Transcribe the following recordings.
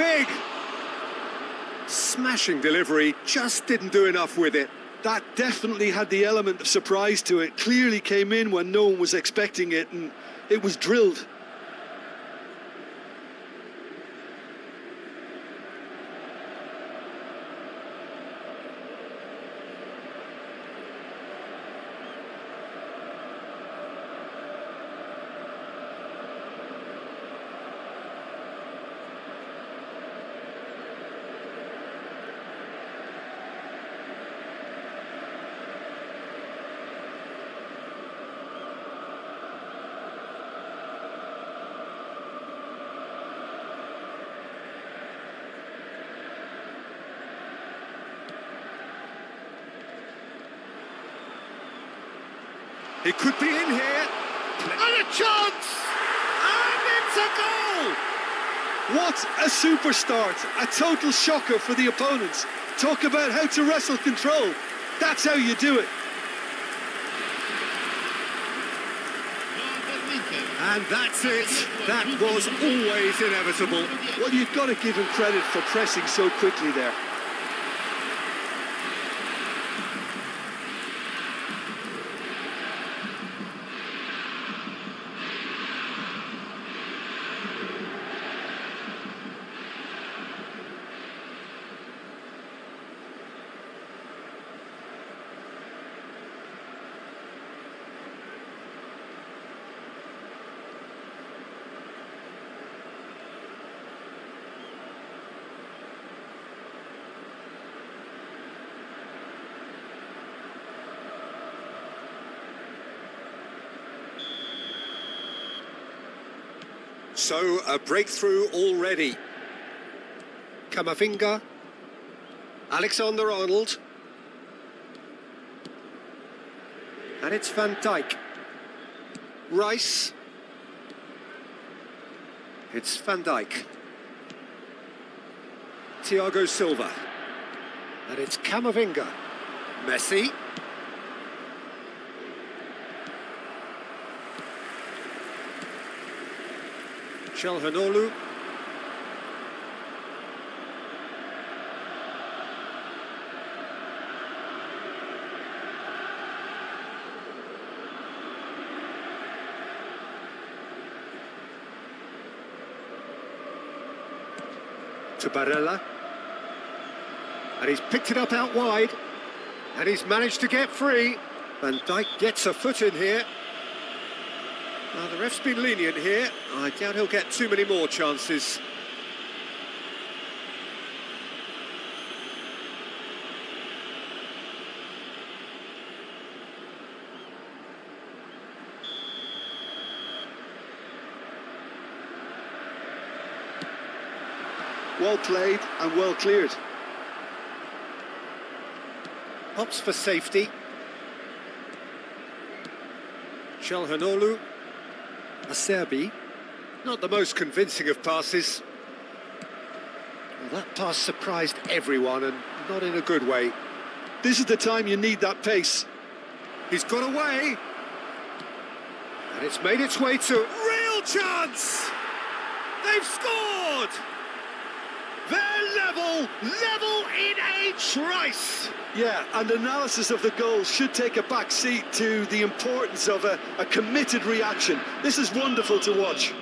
big! Smashing delivery, just didn't do enough with it. That definitely had the element of surprise to it. Clearly came in when no one was expecting it, and it was drilled. He could be in here. And a chance! And it's a goal! What a super start. A total shocker for the opponents. Talk about how to wrestle control. That's how you do it. And that's it. That was always inevitable. Well, you've got to give him credit for pressing so quickly there. So, a breakthrough already. Camavinga. Alexander-Arnold. And it's Van Dijk. Rice. It's Van Dijk. Thiago Silva. And it's Camavinga. Messi. Calhanoglu. To Barella. And he's picked it up out wide. And he's managed to get free. Van Dijk gets a foot in here. Well, the ref's been lenient here. I doubt he'll get too many more chances. Well played and well cleared. Opts for safety. Calhanoglu. Acerbi, not the most convincing of passes. Well, that pass surprised everyone, and not in a good way. This is the time you need that pace. He's got away. And it's made its way to real chance! They've scored! They're level in H. Rice! Yeah, and analysis of the goal should take a back seat to the importance of a committed reaction. This is wonderful to watch.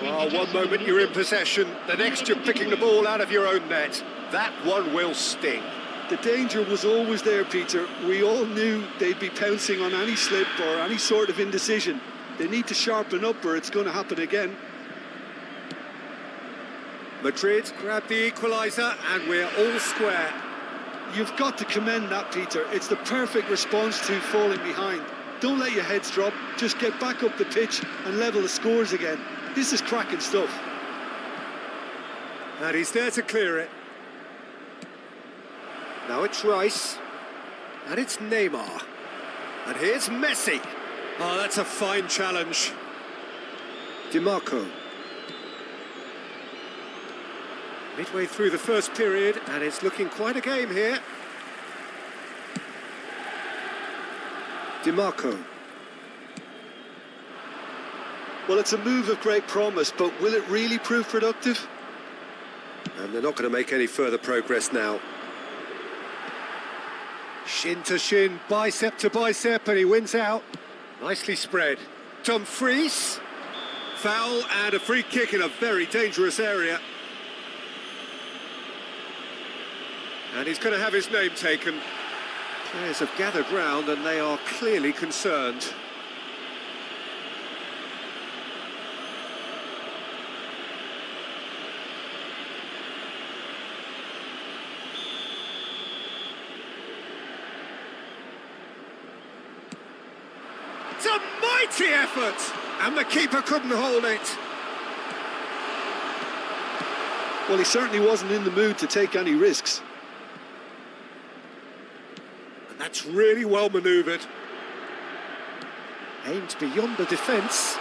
Oh, one moment you're in possession, the next you're picking the ball out of your own net. That one will sting. The danger was always there, Peter. We all knew they'd be pouncing on any slip or any sort of indecision. They need to sharpen up or it's going to happen again. Madrid grabbed the equaliser and we're all square. You've got to commend that, Peter. It's the perfect response to falling behind. Don't let your heads drop. Just get back up the pitch and level the scores again. This is cracking stuff. And he's there to clear it. Now it's Rice. And it's Neymar. And here's Messi. Oh, that's a fine challenge. DiMarco. Midway through the first period, and it's looking quite a game here. DiMarco. Well, it's a move of great promise, but will it really prove productive? And they're not going to make any further progress now. Shin to shin, bicep to bicep, and he wins out. Nicely spread. Dumfries. Foul and a free kick in a very dangerous area. And he's going to have his name taken. Players have gathered round and they are clearly concerned. It's a mighty effort! And the keeper couldn't hold it. Well, he certainly wasn't in the mood to take any risks. And that's really well manoeuvred. Aims beyond the defence.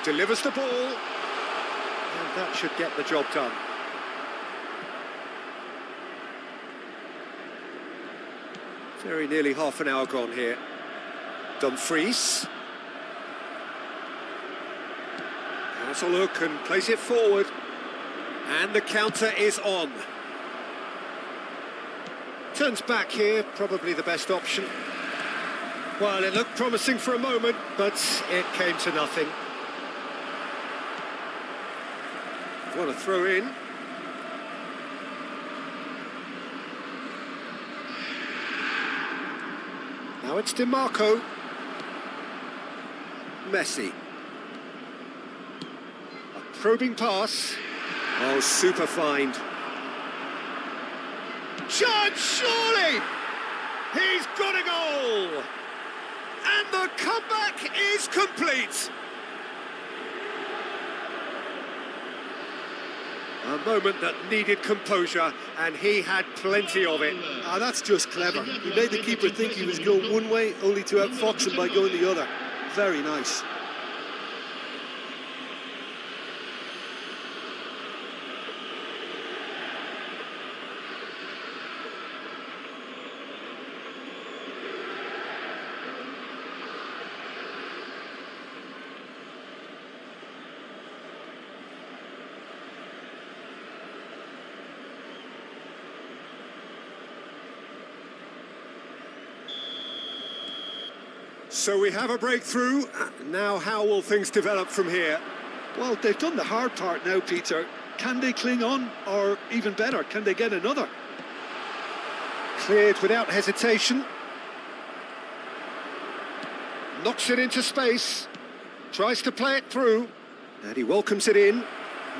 Delivers the ball. And that should get the job done. Very nearly half an hour gone here. Dumfries. Has a look and plays it forward. And the counter is on. Turns back here, probably the best option. Well, it looked promising for a moment, but it came to nothing. Want to throw in. Now it's DiMarco. Messi. Probing pass. Oh, super find. Chance, surely! He's got a goal! And the comeback is complete! A moment that needed composure, and he had plenty of it. Ah, that's just clever. He made the keeper think he was going one way, only to outfox him by going the other. Very nice. So we have a breakthrough. Now how will things develop from here? Well, they've done the hard part now, Peter. Can they cling on, or even better, can they get another? Cleared without hesitation. Knocks it into space. Tries to play it through. And he welcomes it in.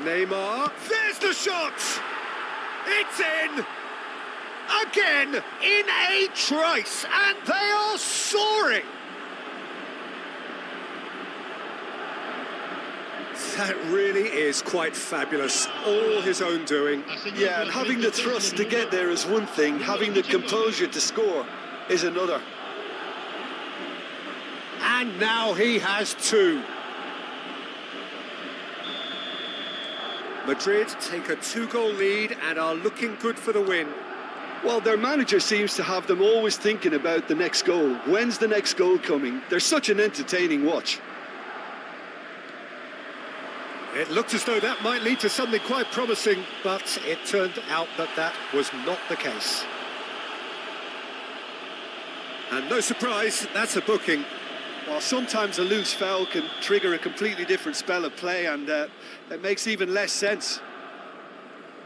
Neymar. There's the shot! It's in! Again, in a trice, and they are soaring! That really is quite fabulous, all his own doing. Yeah, and having the thrust to get there is one thing, having the composure to score is another. And now he has two. Madrid take a two-goal lead and are looking good for the win. Well, their manager seems to have them always thinking about the next goal. When's the next goal coming? They're such an entertaining watch. It looked as though that might lead to something quite promising, but it turned out that that was not the case. And no surprise, that's a booking. Well, sometimes a loose foul can trigger a completely different spell of play, and it makes even less sense.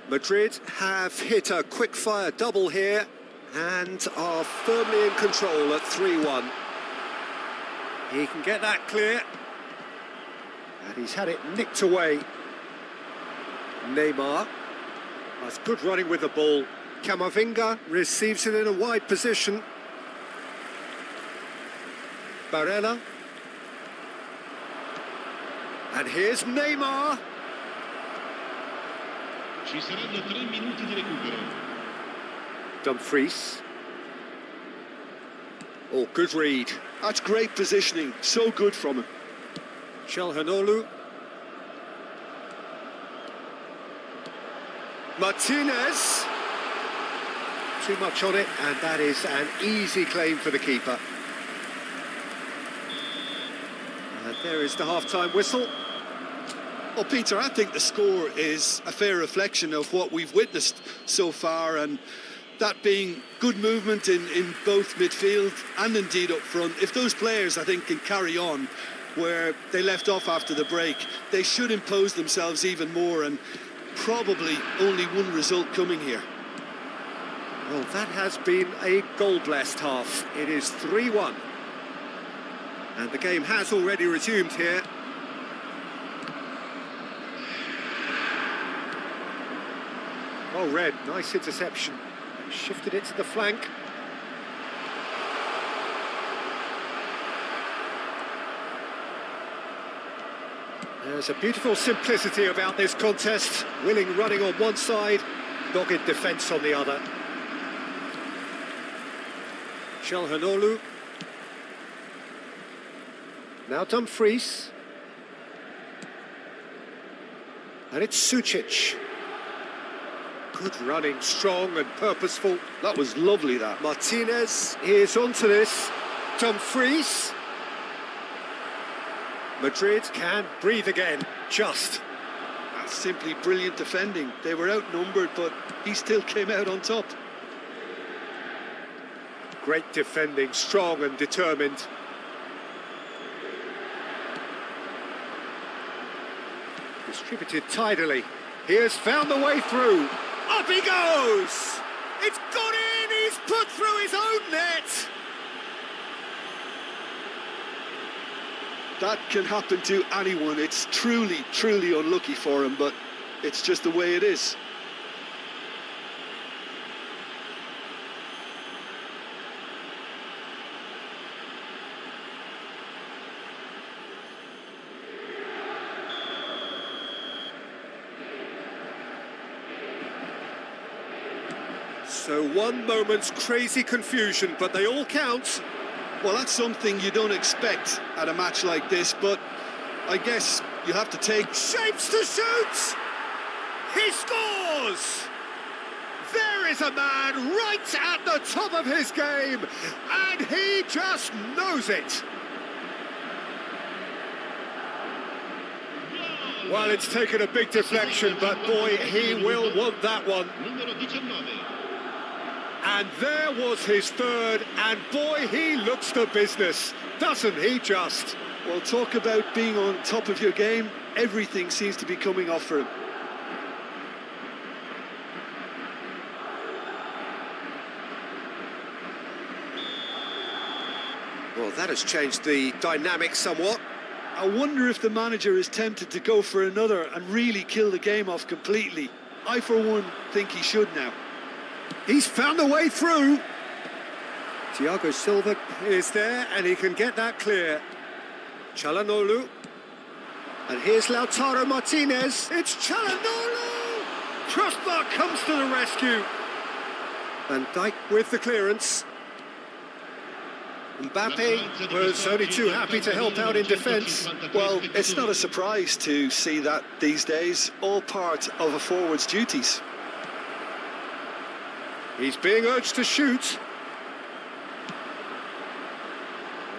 Madrid have hit a quick-fire double here and are firmly in control at 3-1. He can get that clear. And he's had it nicked away. Neymar. That's good running with the ball. Camavinga receives it in a wide position. Barella. And here's Neymar. Ci saranno 3 minuti di recupero. Dumfries. Oh, good read. That's great positioning. So good from him. Çalhanoğlu. Martinez. Too much on it, and that is an easy claim for the keeper. And there is the half-time whistle. Well, Peter, I think the score is a fair reflection of what we've witnessed so far, and that being good movement in both midfield and indeed up front. If those players, I think, can carry on where they left off after the break, they should impose themselves even more, and probably only one result coming here. Well, that has been a goal-blessed half. It is 3-1. And the game has already resumed here. Well read, nice interception. Shifted it to the flank. There's a beautiful simplicity about this contest. Willing running on one side, dogged defence on the other. Çalhanoğlu. Now Dumfries. And it's Sucic. Good running, strong and purposeful. That was lovely, that. Martinez is onto this. Dumfries. Madrid can breathe again, just. That's simply brilliant defending. They were outnumbered, but he still came out on top. Great defending, strong and determined. Distributed tidily. He has found the way through. Up he goes! It's gone in! He's put through his own net! That can happen to anyone. It's truly, truly unlucky for him, but it's just the way it is. So one moment's crazy confusion, but they all count. Well, that's something you don't expect at a match like this, but I guess you have to take... Shapes to shoot! He scores! There is a man right at the top of his game, and he just knows it. Well, it's taken a big deflection, but boy, he will want that one. And there was his third, and boy, he looks the business, doesn't he just? Well, talk about being on top of your game. Everything seems to be coming off for him. Well, that has changed the dynamic somewhat. I wonder if the manager is tempted to go for another and really kill the game off completely. I, for one, think he should now. He's found a way through. Thiago Silva is there, and he can get that clear. Çalhanoğlu. And here's Lautaro Martinez. It's Çalhanoğlu! Crossbar comes to the rescue. Van Dijk with the clearance. Mbappe was only too happy to help out in defence. Well, it's not a surprise to see that these days, all part of a forward's duties. He's being urged to shoot.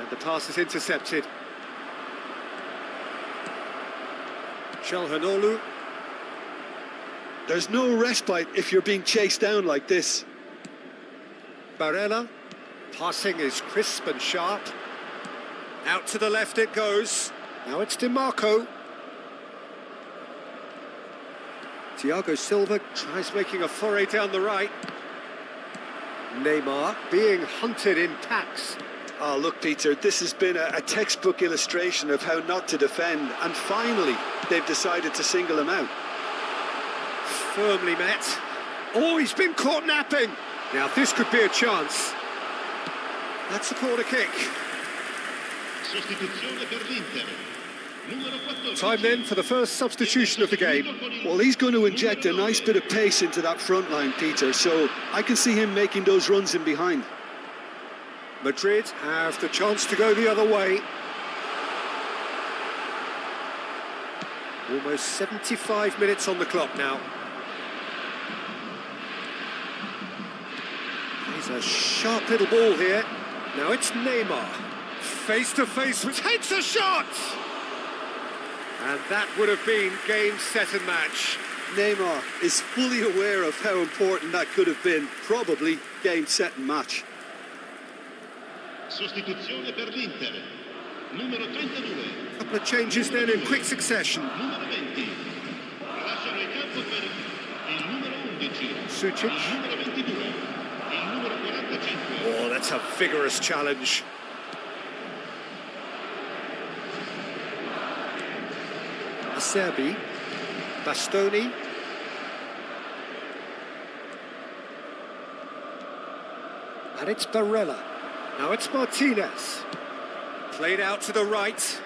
And the pass is intercepted. Çalhanoğlu. There's no respite if you're being chased down like this. Barella. Passing is crisp and sharp. Out to the left it goes. Now it's DiMarco. Thiago Silva tries making a foray down the right. Neymar being hunted in packs. Oh, look, Peter, this has been a textbook illustration of how not to defend, and finally they've decided to single him out. Firmly met. Oh, he's been caught napping. Now this could be a chance. That's a corner kick. Sostituzione per l'Inter. Time then for the first substitution of the game. Well, he's going to inject a nice bit of pace into that front line, Peter, so I can see him making those runs in behind. Madrid have the chance to go the other way. Almost 75 minutes on the clock now. He's a sharp little ball here. Now it's Neymar. Face to face, which hits a shot! And that would have been game, set and match. Neymar is fully aware of how important that could have been. Probably game, set and match. Sostituzione per l'Inter. Numero 32. Couple of changes then in quick succession. Numero 20. Lasciano il campo per il numero 11. Sucic. Il numero 22. Il numero 45. Oh, that's a vigorous challenge. Acerbi. Bastoni. And it's Barella. Now it's Martinez. Played out to the right.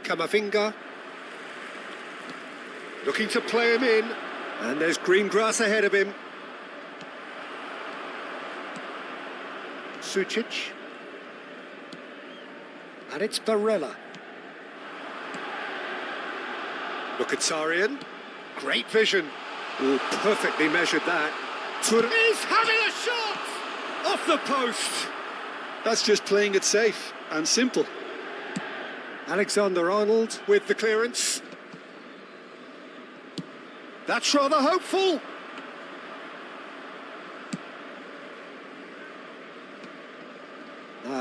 Camavinga. Looking to play him in. And there's green grass ahead of him. Sucic. And it's Barella. Mkhitaryan. Great vision. Oh, perfectly measured that. He's having a shot! Off the post! That's just playing it safe and simple. Alexander-Arnold with the clearance. That's rather hopeful.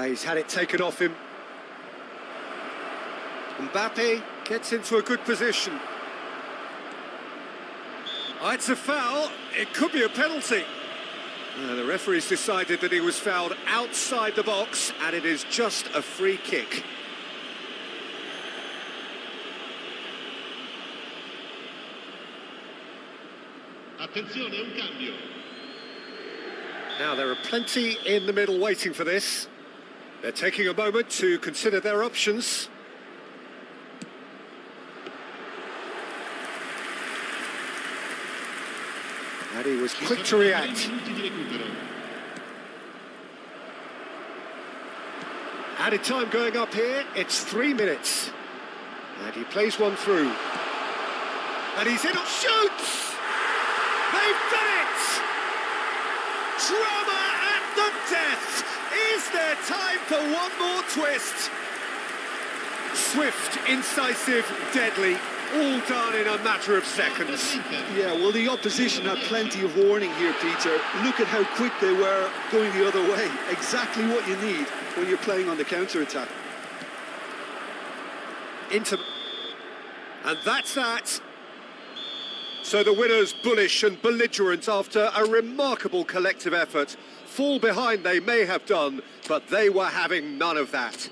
He's had it taken off him. Mbappe gets into a good position. It's a foul. It could be a penalty. The referee's decided that he was fouled outside the box, and it is just a free kick. Attenzione, un cambio. Now, there are plenty in the middle waiting for this. They're taking a moment to consider their options. And he was quick to react. Added time going up here, it's 3 minutes. And he plays one through. And he's in, shoots! They've done it! Drama at the death! Is there time for one more twist? Swift, incisive, deadly, all done in a matter of seconds. Yeah, well, the opposition had plenty of warning here, Peter. Look at how quick they were going the other way. Exactly what you need when you're playing on the counter-attack. And that's that. So the winners bullish and belligerent after a remarkable collective effort. Fall behind they may have done, but they were having none of that.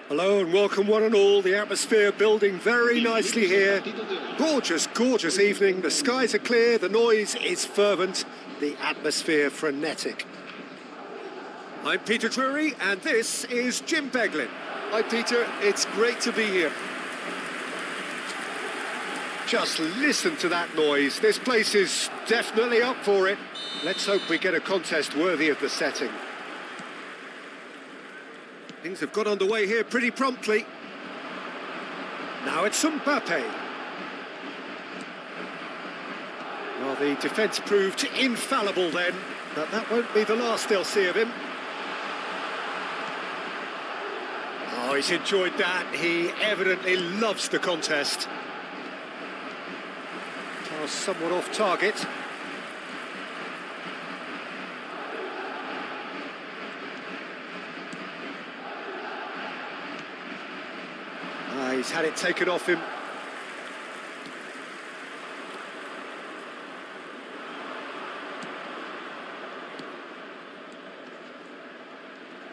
Hello and welcome one and all. The atmosphere building very nicely here. Gorgeous, gorgeous evening. The skies are clear, the noise is fervent, the atmosphere frenetic. I'm Peter Drury and this is Jim Beglin. Hi, Peter. It's great to be here. Just listen to that noise. This place is definitely up for it. Let's hope we get a contest worthy of the setting. Things have got underway here pretty promptly. Now it's Mbappe. Well, the defence proved infallible then, but that won't be the last they'll see of him. Oh, Oh, he's enjoyed that. He evidently loves the contest. Pass somewhat off target. He's had it taken off him.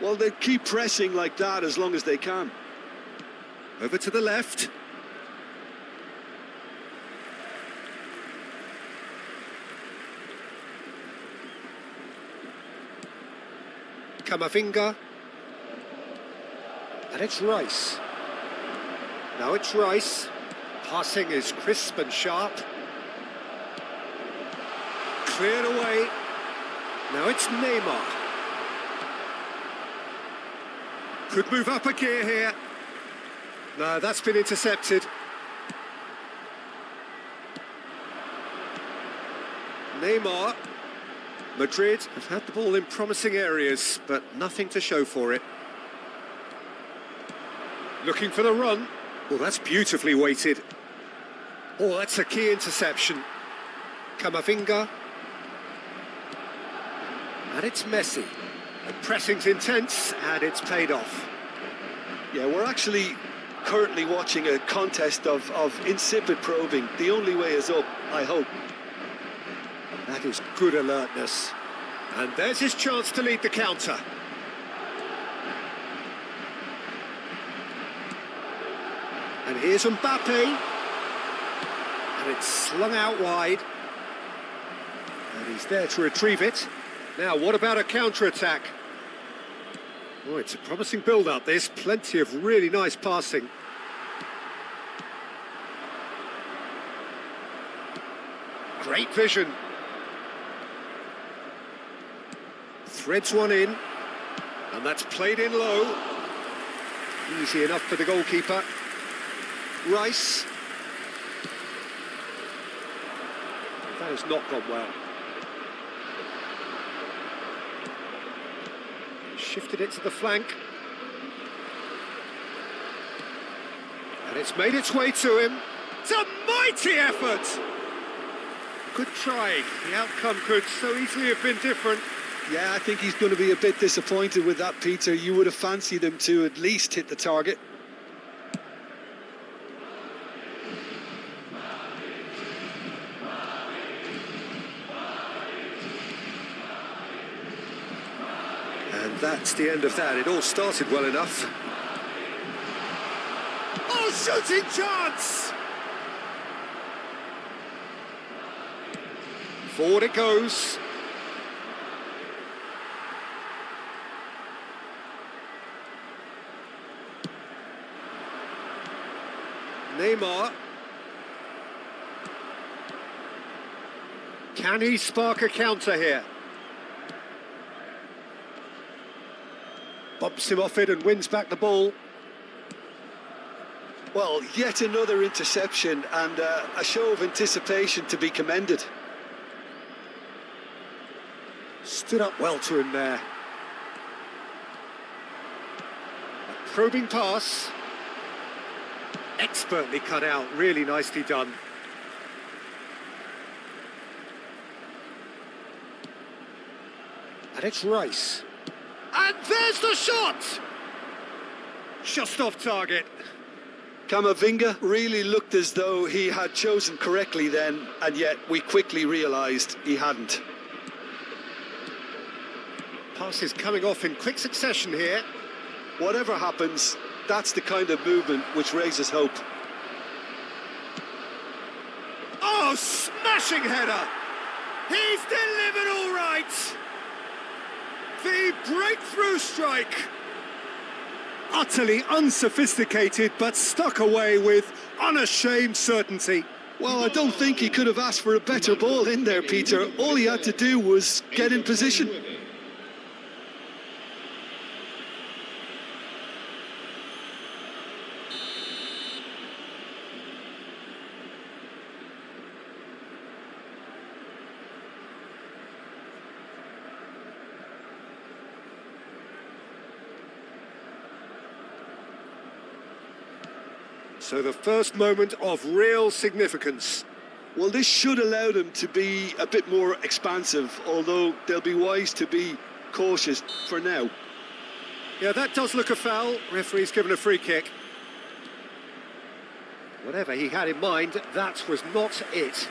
Well, they keep pressing like that as long as they can. Over to the left. Camavinga. And it's Rice. Now it's Rice. Passing is crisp and sharp. Cleared away. Now it's Neymar. Could move up a gear here. No, that's been intercepted. Neymar. Madrid have had the ball in promising areas, but nothing to show for it. Looking for the run. Well, that's beautifully weighted. Oh, that's a key interception. Camavinga. And it's Messi. The pressing's intense, and it's paid off. Yeah, we're actually currently watching a contest of insipid probing. The only way is up, I hope. That is good alertness. And there's his chance to lead the counter. And here's Mbappe. And it's slung out wide. And he's there to retrieve it. Now, what about a counter-attack? Oh, it's a promising build-up, this. Plenty of really nice passing. Great vision. Threads one in. And that's played in low. Easy enough for the goalkeeper. Rice. That has not gone well. Shifted it to the flank. And it's made its way to him. It's a mighty effort! Good try. The outcome could so easily have been different. Yeah, I think he's going to be a bit disappointed with that, Peter. You would have fancied him to at least hit the target. And that's the end of that. It all started well enough. Oh, shooting chance! Forward it goes. Neymar. Can he spark a counter here? Bumps him off it and wins back the ball. Well, yet another interception and a show of anticipation to be commended. Stood up well to him there. A probing pass. Expertly cut out, really nicely done. And it's Rice. And there's the shot! Just off target. Camavinga really looked as though he had chosen correctly then, and yet we quickly realised he hadn't. Passes coming off in quick succession here. Whatever happens, that's the kind of movement which raises hope. Oh, smashing header! He's delivered all right! The breakthrough strike! Utterly unsophisticated, but stuck away with unashamed certainty. Well, I don't think he could have asked for a better ball in there, Peter. All he had to do was get in position. So the first moment of real significance. Well, this should allow them to be a bit more expansive, although they'll be wise to be cautious for now. Yeah, that does look a foul. Referee's given a free kick. Whatever he had in mind, that was not it.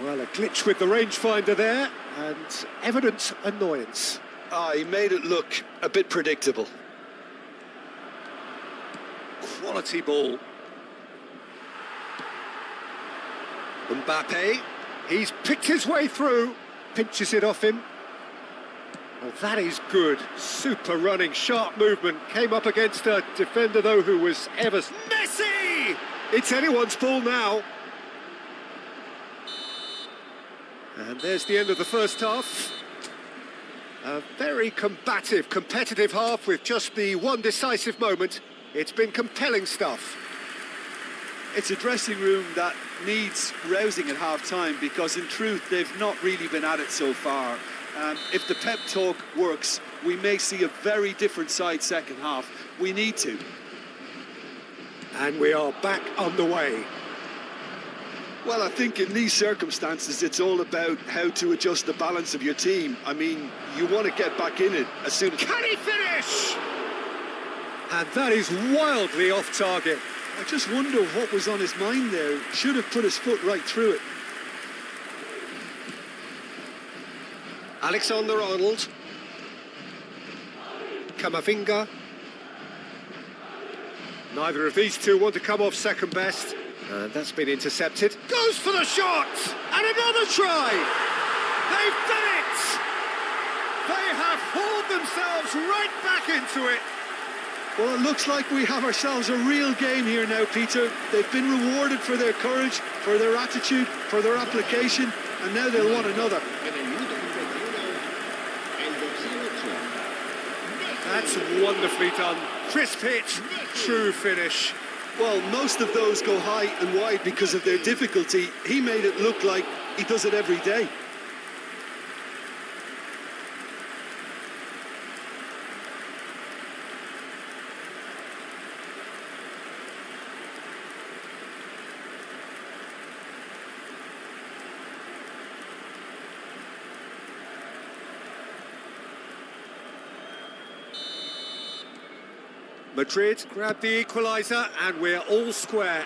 Well, a glitch with the rangefinder there, and evident annoyance. He made it look a bit predictable. Quality ball. Mbappe, he's picked his way through, pinches it off him. Well, that is good. Super running, sharp movement. Came up against a defender, though, who was ever... Messi! It's anyone's ball now. And there's the end of the first half. A very combative, competitive half with just the one decisive moment. It's been compelling stuff. It's a dressing room that needs rousing at half-time because, in truth, they've not really been at it so far. If the pep talk works, we may see a very different side second half. We need to. And we are back on the way. Well, I think in these circumstances, it's all about how to adjust the balance of your team. I mean, you want to get back in it as soon as... Can he finish? And that is wildly off target. I just wonder what was on his mind there. Should have put his foot right through it. Alexander-Arnold. Camavinga. Neither of these two want to come off second best. And that's been intercepted. Goes for the shot! And another try! They've done it! They have hauled themselves right back into it. Well, it looks like we have ourselves a real game here now, Peter. They've been rewarded for their courage, for their attitude, for their application, and now they'll want another. That's wonderfully done. Crisp hit, true finish. Well, most of those go high and wide because of their difficulty. He made it look like he does it every day. Madrid grab the equaliser and we're all square.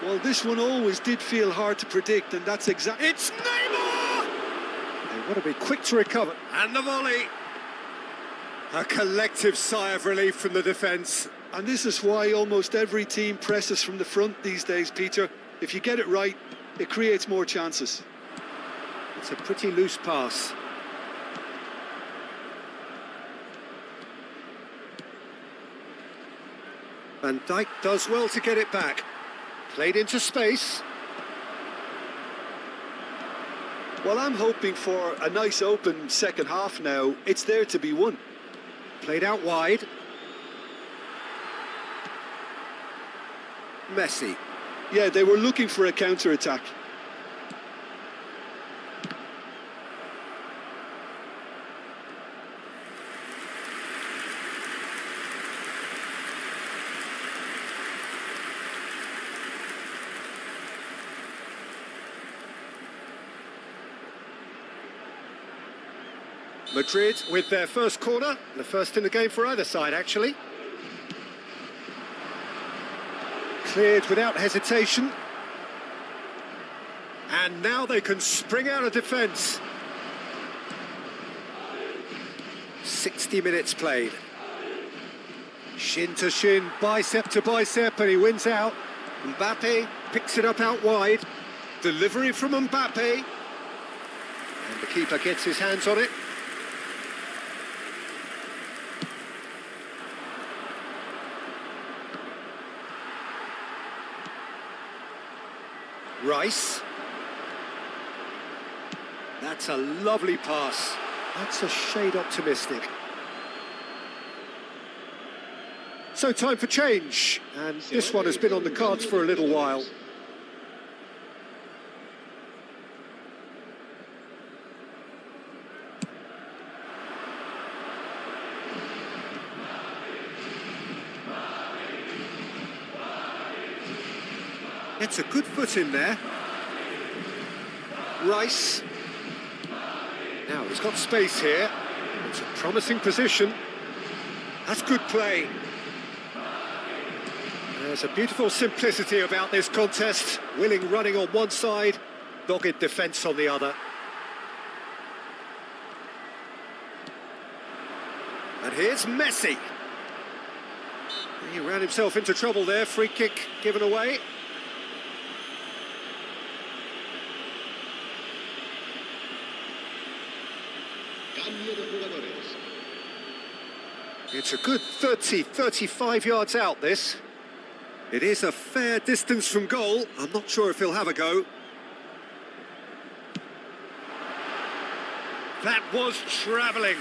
Well, this one always did feel hard to predict, and that's exactly... It's Neymar! They want to be quick to recover. And the volley. A collective sigh of relief from the defence. And this is why almost every team presses from the front these days, Peter. If you get it right, it creates more chances. It's a pretty loose pass. Van Dijk does well to get it back. Played into space. Well, I'm hoping for a nice open second half now. It's there to be won. Played out wide. Messi. Yeah, they were looking for a counter-attack. Madrid with their first corner, the first in the game for either side, actually. Cleared without hesitation. And now they can spring out of defence. 60 minutes played. Shin to shin, bicep to bicep, and he wins out. Mbappe picks it up out wide. Delivery from Mbappe. And the keeper gets his hands on it. Rice. That's a lovely pass. That's a shade optimistic. So time for change, and this one has been on the cards for a little while. Gets a good foot in there. Rice. Now he's got space here. It's a promising position. That's good play. There's a beautiful simplicity about this contest. Willing running on one side, dogged defence on the other. And here's Messi. He ran himself into trouble there. Free kick given away. Cambio de jugadores. It's a good 30, 35 yards out, this. It is a fair distance from goal. I'm not sure if he'll have a go. That was travelling.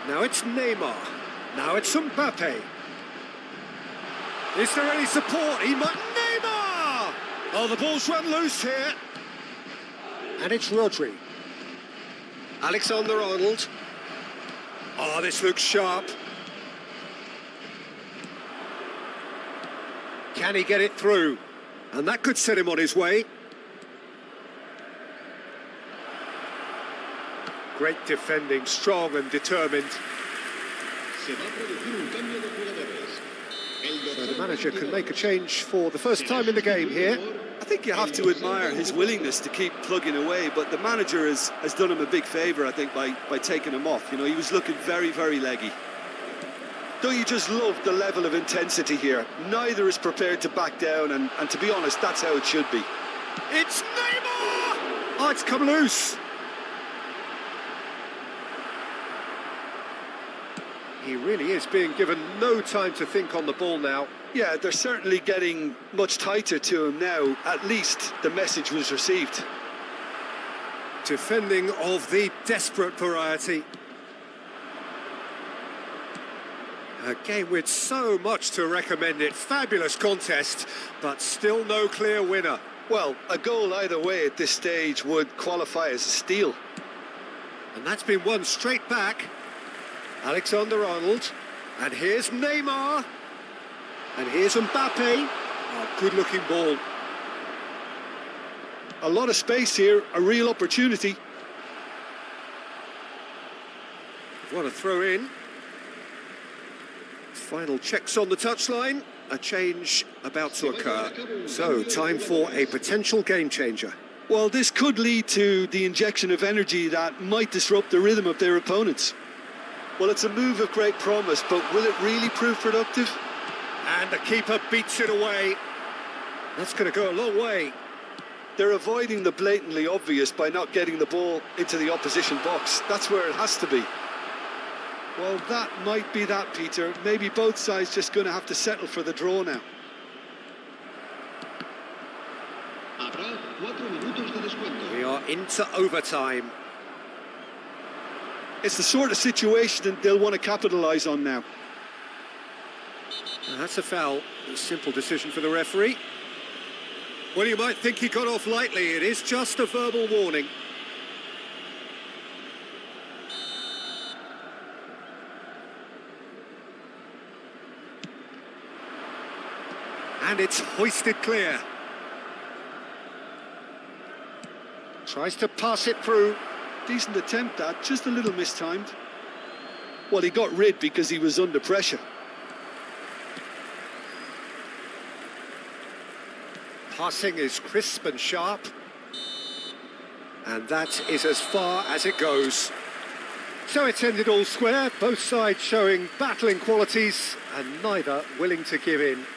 Now it's Neymar. Now it's Mbappe. Is there any support? He might... Neymar! Oh, the ball's run loose here. And it's Rodri. Alexander-Arnold. Oh, this looks sharp. Can he get it through? And that could set him on his way. Great defending, strong and determined. Se va a producir un cambio de jugadores. So the manager can make a change for the first time in the game here. I think you have to admire his willingness to keep plugging away, but the manager has done him a big favour, I think, by taking him off. You know, he was looking very, very leggy. Don't you just love the level of intensity here? Neither is prepared to back down, and to be honest, that's how it should be. It's Neymar! Oh, it's come loose. He really is being given no time to think on the ball now. Yeah, they're certainly getting much tighter to him now. At least the message was received. Defending of the desperate variety. A game with so much to recommend it. Fabulous contest, but still no clear winner. Well, a goal either way at this stage would qualify as a steal. And that's been won straight back. Alexander-Arnold. And here's Neymar. And here's Mbappe. Oh, good-looking ball. A lot of space here, a real opportunity. What a throw in. Final checks on the touchline. A change about to occur. So, time for a potential game changer. Well, this could lead to the injection of energy that might disrupt the rhythm of their opponents. Well, it's a move of great promise, but will it really prove productive? And the keeper beats it away. That's going to go a long way. They're avoiding the blatantly obvious by not getting the ball into the opposition box. That's where it has to be. Well, that might be that, Peter. Maybe both sides just going to have to settle for the draw now. Habrá 4 minutos de descuento. We are into overtime. It's the sort of situation they'll want to capitalise on now. That's a foul. A simple decision for the referee. Well, you might think he got off lightly. It is just a verbal warning. And it's hoisted clear. Tries to pass it through. Decent attempt, that, just a little mistimed. Well, he got rid because he was under pressure. Passing is crisp and sharp. And that is as far as it goes. So it's ended all square, both sides showing battling qualities and neither willing to give in.